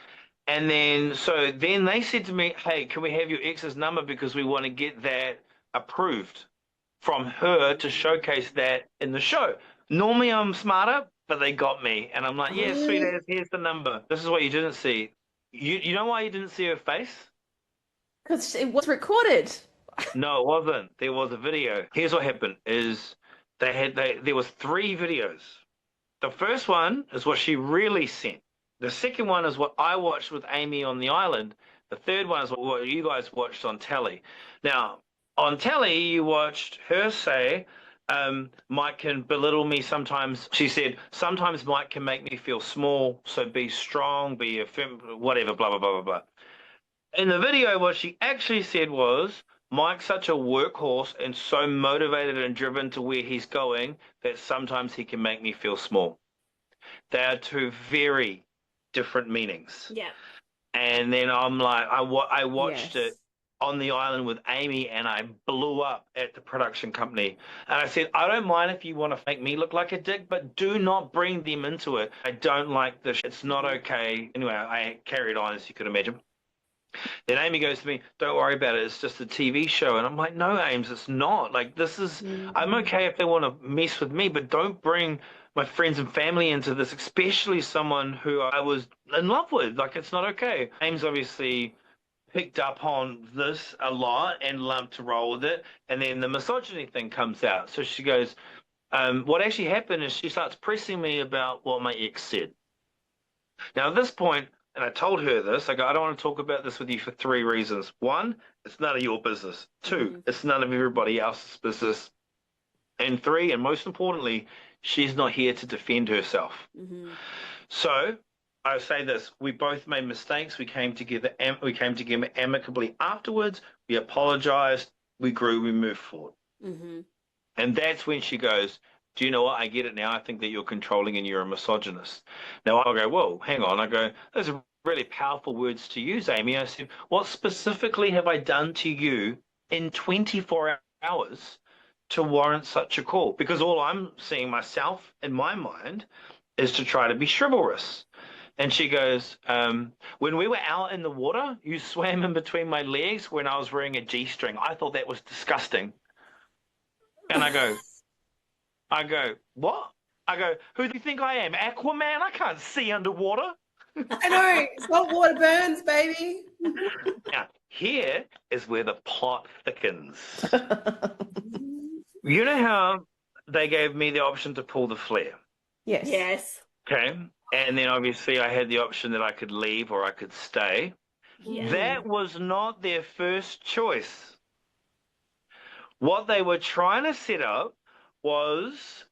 And then, then they said to me, hey, can we have your ex's number because we want to get that approved from her to showcase that in the show. Normally I'm smarter, but they got me. And I'm like, yeah, sweet ass, here's the number. This is what you didn't see. You know why you didn't see her face? Because it was recorded. No, it wasn't. There was a video. Here's what happened is there was 3 videos. The first one is what she really sent. The second one is what I watched with Amy on the island. The third one is what you guys watched on telly. Now, on telly, you watched her say, Mike can belittle me sometimes. She said, sometimes Mike can make me feel small, so be strong, be a firm, whatever, blah, blah, blah, blah, blah. In the video, what she actually said was, Mike's such a workhorse and so motivated and driven to where he's going that sometimes he can make me feel small. They are 2 very different meanings. Yeah. And then I'm like, I watched it on the island with Amy and I blew up at the production company. And I said, I don't mind if you want to make me look like a dick, but do not bring them into it. I don't like this. It's not okay. Anyway, I carried on, as you could imagine. Then Amy goes to me, don't worry about it. It's just a TV show. And I'm like, no, Ames, it's not. Like, this is, I'm okay if they want to mess with me, but don't bring my friends and family into this, especially someone who I was in love with. Like, it's not okay. Ames obviously picked up on this a lot and lumped to roll with it. And then the misogyny thing comes out. So she goes, what actually happened is she starts pressing me about what my ex said. Now, at this point, and I told her this, I go, I don't want to talk about this with you for 3 reasons. 1, it's none of your business. 2, it's none of everybody else's business. And 3, and most importantly, she's not here to defend herself. So I say this, we both made mistakes. We came together amicably afterwards. We apologized. We grew. We moved forward. And that's when she goes, do you know what? I get it now. I think that you're controlling and you're a misogynist. Now I'll go, whoa, hang on. I go, those are really powerful words to use, Amy. I said, what specifically have I done to you in 24 hours to warrant such a call? Because all I'm seeing myself in my mind is to try to be chivalrous. And she goes, when we were out in the water, you swam in between my legs when I was wearing a G-string. I thought that was disgusting. And I go, what? I go, who do you think I am? Aquaman? I can't see underwater. I know. Salt water burns, baby. Now, here is where the plot thickens. You know how they gave me the option to pull the flare? Yes. Yes. Okay. And then obviously I had the option that I could leave or I could stay. Yeah. That was not their first choice. What they were trying to set up was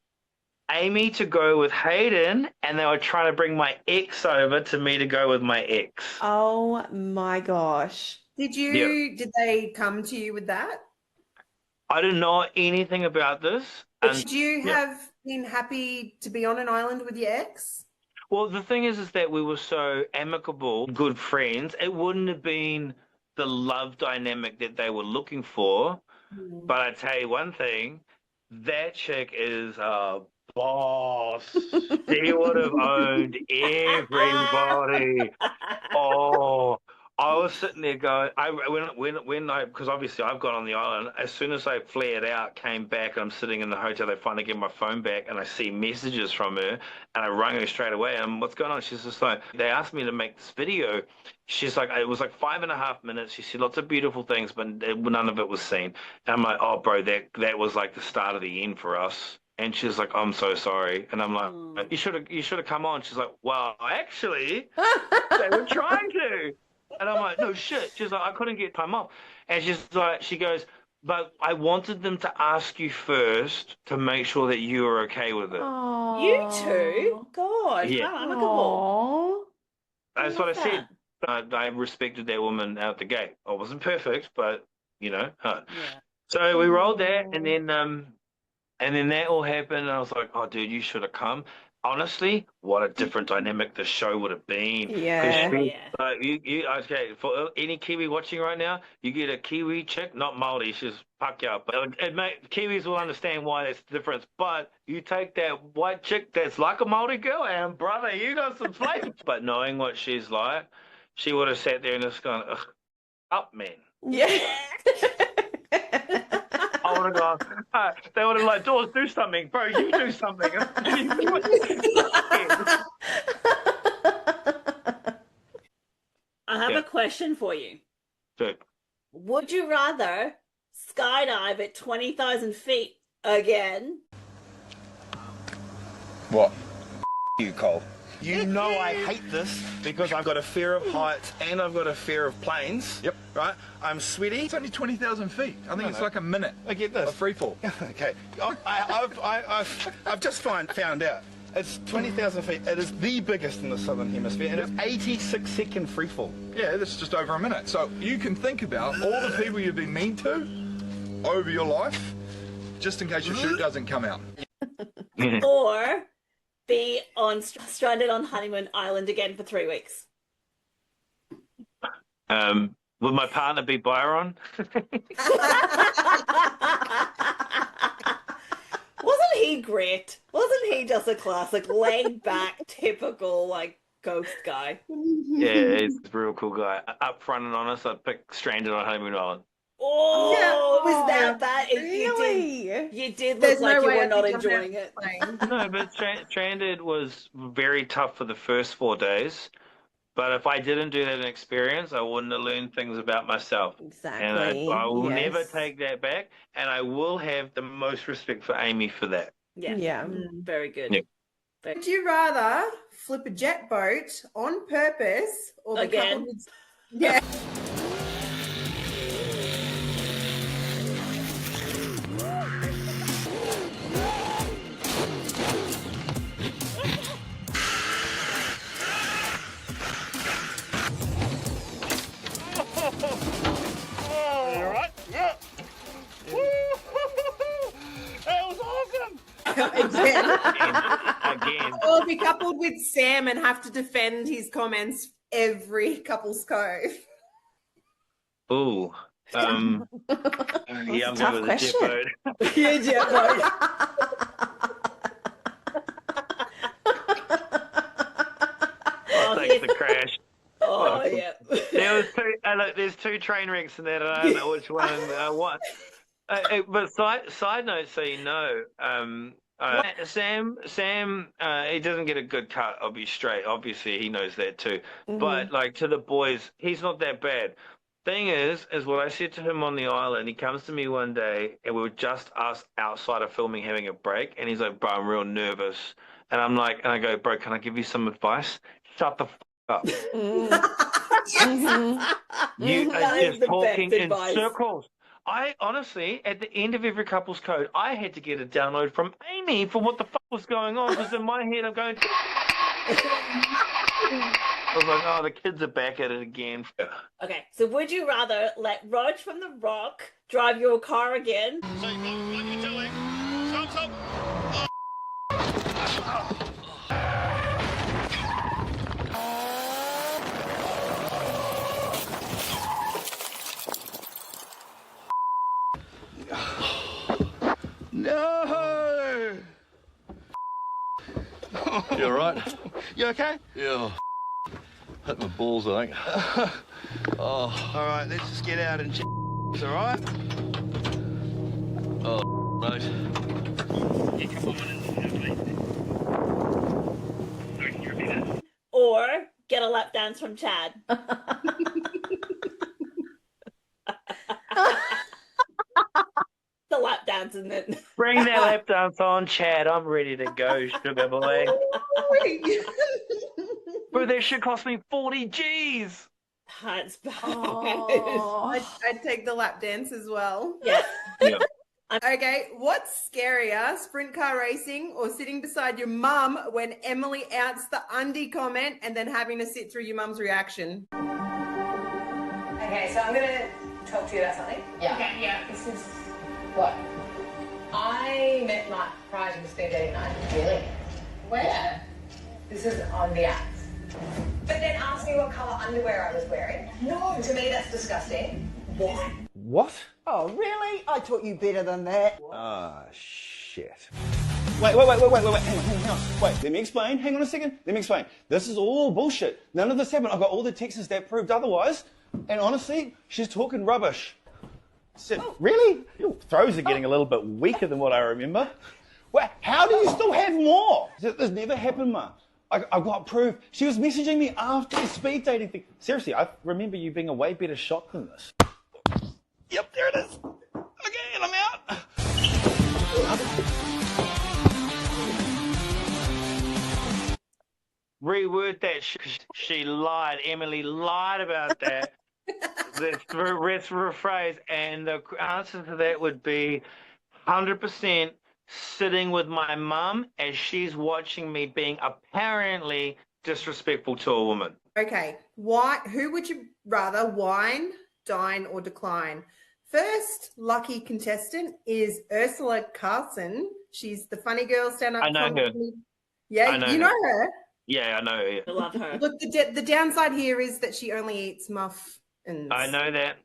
Amy to go with Hayden, and they were trying to bring my ex over to me to go with my ex. Oh my gosh. Did they come to you with that? I didn't know anything about this. Would you have been happy to be on an island with your ex? Well, the thing is that we were so amicable, good friends. It wouldn't have been the love dynamic that they were looking for. But I tell you one thing, that chick is a boss. She would have owned everybody. Oh, I was sitting there going, because obviously I've got on the island, as soon as I flared out, came back, and I'm sitting in the hotel, they finally get my phone back, and I see messages from her, and I rang her straight away, and what's going on? She's just like, they asked me to make this video. She's like, it was like 5.5 minutes. She said lots of beautiful things, but none of it was seen. And I'm like, oh, bro, that was like the start of the end for us. And she's like, I'm so sorry. And I'm like, you should have come on. She's like, well, actually, they were trying to. And I'm like, no shit. She's like, I couldn't get time off. And she's like, she goes, but I wanted them to ask you first to make sure that you were okay with it. Aww. You too? God, Yeah. how amicable. That's what I said. I respected that woman out the gate. I wasn't perfect, but Yeah. So we rolled that, and then that all happened, and I was like, oh, dude, you should have come. Honestly, what a different dynamic the show would have been. Yeah. Okay, for any Kiwi watching right now, you get a Kiwi chick, not Māori, she's Pākehā, but Kiwis will understand why there's a difference. But you take that white chick that's like a Māori girl, and brother, you got some flavor. But knowing what she's like, she would have sat there and just gone, ugh, up, man. Yeah. I would have gone, they would have like, Dawes, do something. Bro, you do something. I have a question for you. Dude. Would you rather skydive at 20,000 feet again? What? You, Cole. You know I hate this because I've got a fear of heights and I've got a fear of planes. Yep. Right? I'm sweaty. It's only 20,000 feet. I think it's like a minute. I get this. A free fall. Okay. I've just found out. It's 20,000 feet. It is the biggest in the Southern Hemisphere, and it's 86-second free fall. Yeah, that's just over a minute. So you can think about all the people you've been mean to over your life, just in case your chute doesn't come out. Or be stranded on Honeymoon Island again for 3 weeks? Would my partner be Byron? Wasn't he great? Wasn't he just a classic, laid back, typical, like, ghost guy? Yeah, he's a real cool guy. Up front and honest, I'd pick Stranded on Honeymoon Island. Oh, Yeah. was that bad? Really? You did look There's like no you way were I'd not be jumping enjoying out it. of the plane. No, but Stranded was very tough for the first 4 days. But if I didn't do that experience, I wouldn't have learned things about myself. Exactly. And I will never Yes. take that back. And I will have the most respect for Amy for that. Yeah. Yeah. Very good. Yeah. Would you rather flip a jet boat on purpose or be Again? coupled with... Yeah. Again. Or be coupled with Sam and have to defend his comments every couple's cove. Ooh. Yeah, I'm a tough going with the jet question. boat. Yeah, jet boat. Thanks to crash. Oh, yeah. There's two train wrecks in that. I don't know which one. What? But side note, so you know, Sam, he doesn't get a good cut. I'll be straight. Obviously, he knows that too. But like to the boys, he's not that bad. Thing is what I said to him on the island. He comes to me one day, and we were just us outside of filming, having a break. And he's like, "Bro, I'm real nervous." And I'm like, and I go, "Bro, can I give you some advice? Shut the f up. You That are is just the talking best in advice. circles." I honestly, at the end of every couple's code, I had to get a download from Amy for what the fuck was going on, because in my head I'm going. I was like, oh, the kids are back at it again. Okay, so would you rather let Rog from The Rock drive your car again? So, what are you doing? Stop. No! You all right? You okay? Yeah. Hit my balls, I think. Oh. All right, let's just get out and check. All right? Oh, mate. Or get a lap dance from Chad. The lap dance, isn't it? Bring that lap dance on, Chad. I'm ready to go, sugar boy. Bro, that shit cost me 40 G's. That's bad. Oh. I'd take the lap dance as well. Yeah. Yeah. Okay, what's scarier, sprint car racing or sitting beside your mum when Emily outs the undie comment and then having to sit through your mum's reaction? Okay, so I'm going to talk to you about something. Yeah. Okay, yeah. This is what? I met Mark prior to the speed dating night. Really? Where? Yeah. This is on the apps. But then ask me what colour underwear I was wearing. No, to me that's disgusting. Why? What? Oh, really? I taught you better than that. Ah, shit. Wait. Hang on. Wait, let me explain. Hang on a second. Let me explain. This is all bullshit. None of this happened. I've got all the texts that proved otherwise. And honestly, she's talking rubbish. So, really? Your throws are getting a little bit weaker than what I remember. Well, how do you still have more? This never happened, Ma. I've got proof. She was messaging me after the speed dating thing. Seriously, I remember you being a way better shot than this. Yep, there it is. Okay, and I'm out. Reword that. She lied. Emily lied about that. Let's rephrase. And the answer to that would be 100% sitting with my mum as she's watching me being apparently disrespectful to a woman. Okay, who would you rather, wine, dine, or decline? First lucky contestant is Ursula Carlson. She's the funny girl stand-up. I know her. Yeah, you know her. Yeah, I know her. I love her. Look, the downside here is that she only eats muffins. I know that.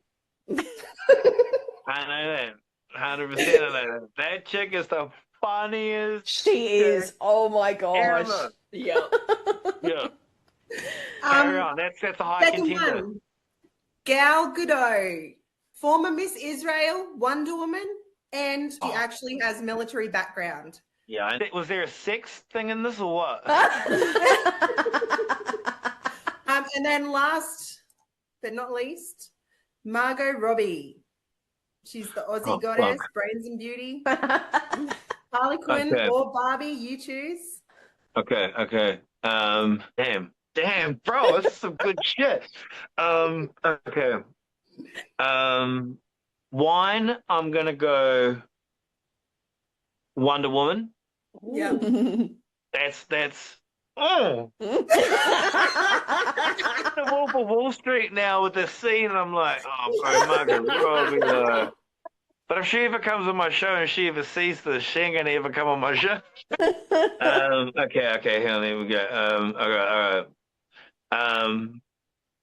I know that. 100% I know that. That chick is the funniest. She is. Oh my gosh. Ever. Yeah. Yeah. Carry on. That's a high Second contender. one, Gal Gadot, former Miss Israel, Wonder Woman, and she actually has military background. Yeah. Was there a sex thing in this or what? And then last but not least, Margot Robbie. She's the Aussie goddess, brains and beauty. Harley Quinn or Barbie, you choose. Okay. Damn, bro, this is some good shit. Okay. Wine, I'm gonna go Wonder Woman. Yeah. That's the Wolf of Wall Street now with this scene. I'm like, oh, bro, Margot Robbie. But if she ever comes on my show and she ever sees this, she ain't gonna ever come on my show. Okay, hang on, here we go. All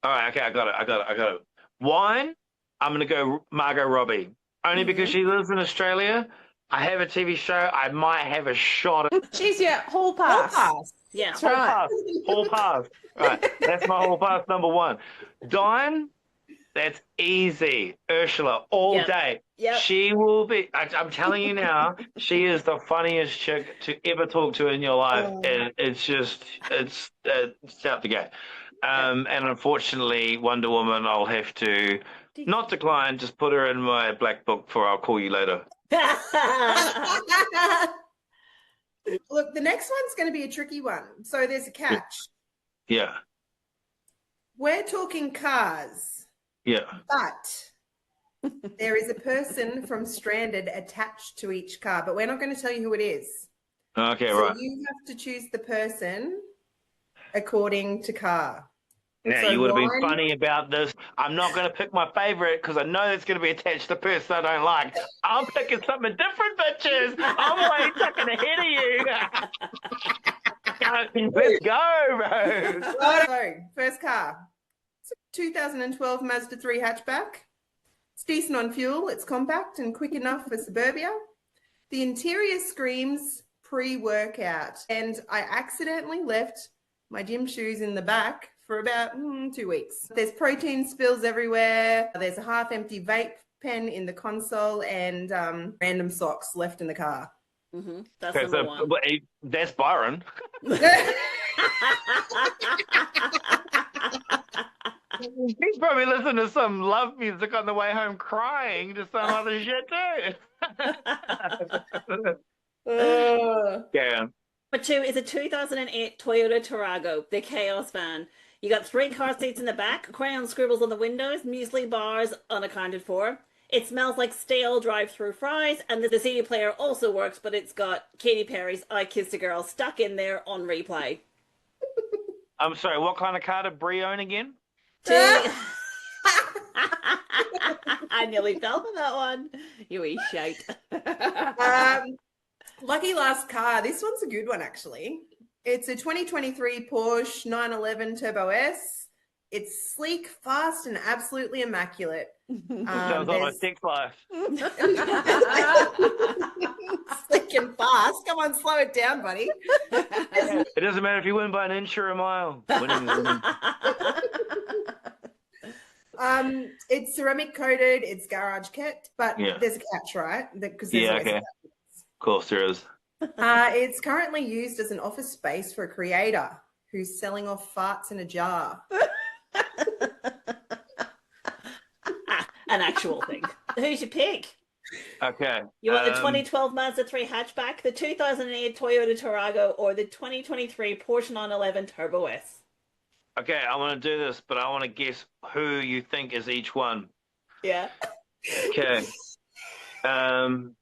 right, okay, I got it. Wine, I'm gonna go Margot Robbie. Only because she lives in Australia. I have a TV show. I might have a shot at She's your hall pass. Yeah. That's right. Hall pass. Right, that's my hall pass number one. Dine, that's easy. Ursula, all day. Yep. She will be, I'm telling you now, she is the funniest chick to ever talk to in your life. And it's out the gate. And unfortunately, Wonder Woman, I'll have to not decline, just put her in my black book for I'll call you later. Look, the next one's going to be a tricky one. So there's a catch. Yeah. We're talking cars. Yeah. But there is a person from Stranded attached to each car, but we're not going to tell you who it is. Okay, so right. You have to choose the person according to car. Now, So you would have been wine- funny about this. I'm not going to pick my favorite because I know it's going to be attached to the person I don't like. I'm picking something different, bitches. I'm way fucking ahead of you. Let's go, bro. So, first car. It's a 2012 Mazda 3 hatchback. It's decent on fuel. It's compact and quick enough for suburbia. The interior screams pre-workout. And I accidentally left my gym shoes in the back for about 2 weeks. There's protein spills everywhere. There's a half-empty vape pen in the console and random socks left in the car. Mm-hmm. That's number one. That's Byron. He's probably listening to some love music on the way home crying to some other shit too. Yeah. Number 2 is a 2008 Toyota Tarago, the Chaos van. You got 3 car seats in the back, crayon scribbles on the windows, muesli bars unaccounted for. It smells like stale drive-through fries, and the CD player also works, but it's got Katy Perry's I Kissed a Girl stuck in there on replay. I'm sorry, what kind of car did Brie own again? I nearly fell for that one. You wee shite. Lucky last car. This one's a good one, actually. It's a 2023 Porsche 911 Turbo S. It's sleek, fast, and absolutely immaculate. Sounds like my sex life. Sleek and fast. Come on, slow it down, buddy. It doesn't matter if you win by an inch or a mile. Winning is winning. It's ceramic coated. It's garage kept, but there's a catch, right? Because there's always a catch. Of course there is. It's currently used as an office space for a creator who's selling off farts in a jar. An actual thing. Who's your pick? Okay. You want the 2012 Mazda 3 hatchback, the 2008 Toyota Tarago, or the 2023 Porsche 911 Turbo S? Okay, I want to do this, but I want to guess who you think is each one. Yeah. Okay. I'm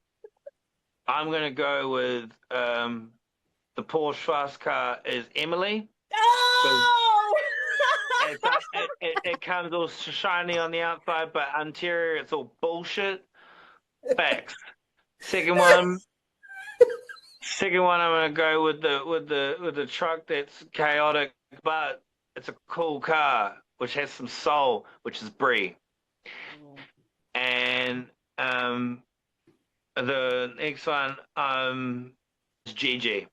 going to go with the Porsche fast car is Emily. Oh! It comes all shiny on the outside, but interior it's all bullshit. Facts. Second one, I'm going to go with the truck that's chaotic, but it's a cool car which has some soul, which is Brie. And the next one is Gigi.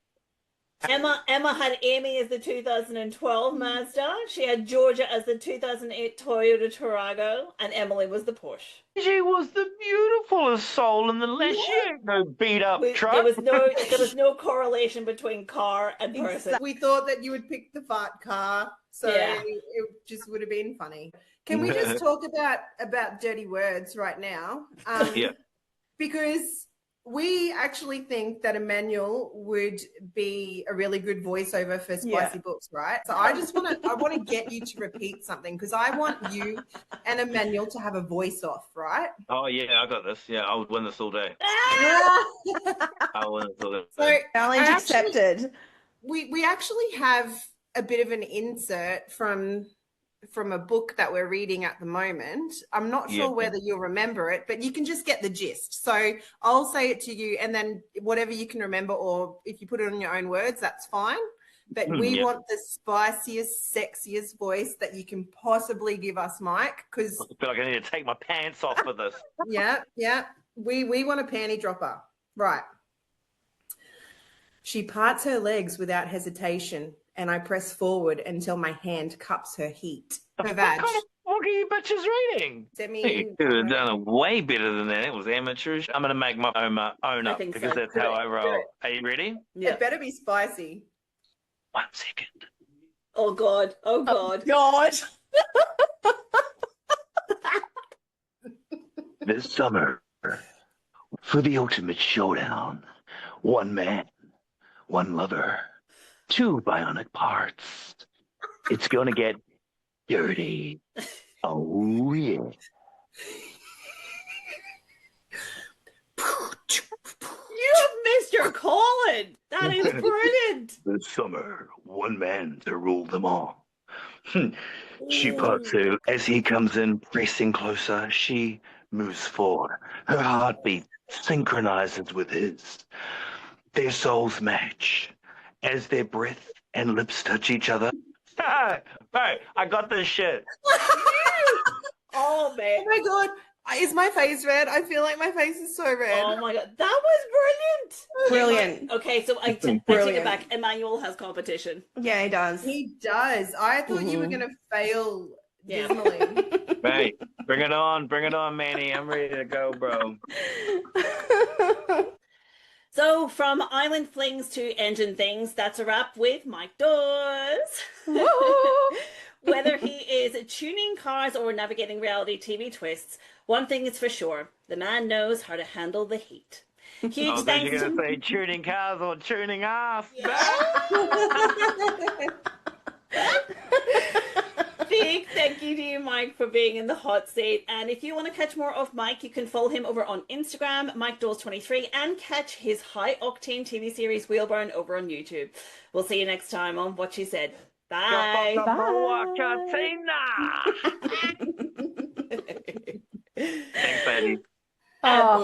Emma had Amy as the 2012 Mazda. She had Georgia as the 2008 Toyota Tarago, and Emily was the Porsche. She was the beautifulest soul in the land. She ain't no beat up truck. There was no correlation between car and person. We thought that you would pick the fart car, so it just would have been funny. Can we just talk about dirty words right now? Yeah. Because we actually think that Emmanuel would be a really good voiceover for Spicy Books, right? So I want to get you to repeat something because I want you and Emmanuel to have a voice off, right? Oh yeah, I got this. Yeah, I would win this all day. I'll win this all day. So challenge accepted. We actually have a bit of an insert from a book that we're reading at the moment. I'm not sure whether you'll remember it, but you can just get the gist. So I'll say it to you and then whatever you can remember, or if you put it in your own words, that's fine. But we want the spiciest, sexiest voice that you can possibly give us, Mike, because I feel like I need to take my pants off for this. Yeah. We want a panty dropper. Right. She parts her legs without hesitation, and I press forward until my hand cups her heat. Her vag. What kind of book are you bitches reading? You could have done it way better than that. It was amateurish. I'm going to make my own up because that's how I roll. Are you ready? Yeah. It better be spicy. 1 second. Oh, God. Oh, God. God. This summer, for the ultimate showdown, one man, one lover, 2 bionic parts. It's gonna get dirty. Oh, yeah. You missed your calling. That is brilliant. This summer, one man to rule them all. She parts out as he comes in, pressing closer. She moves forward. Her heartbeat synchronizes with his. Their souls match as their breath and lips touch each other. Hey, I got this shit. Oh, man. Oh, my God. Is my face red? I feel like my face is so red. Oh my god, that was brilliant. Brilliant. Okay, so I take it back. Emmanuel has competition. Yeah, he does. He does. I thought you were going to fail dismally. Right. Bring it on, Manny. I'm ready to go, bro. So from Island Flings to Engine Things, that's a wrap with Mike Dawes. Whether he is tuning cars or navigating reality TV twists, one thing is for sure, the man knows how to handle the heat. Huge Oh, thanks you're going to... to say tuning cars or tuning off. Big thank you to you, Mike, for being in the hot seat. And if you want to catch more of Mike, you can follow him over on Instagram, MikeDawes23, and catch his high-octane TV series Wheelburn over on YouTube. We'll see you next time on What She Said. Bye. Thanks, Eddie. Oh.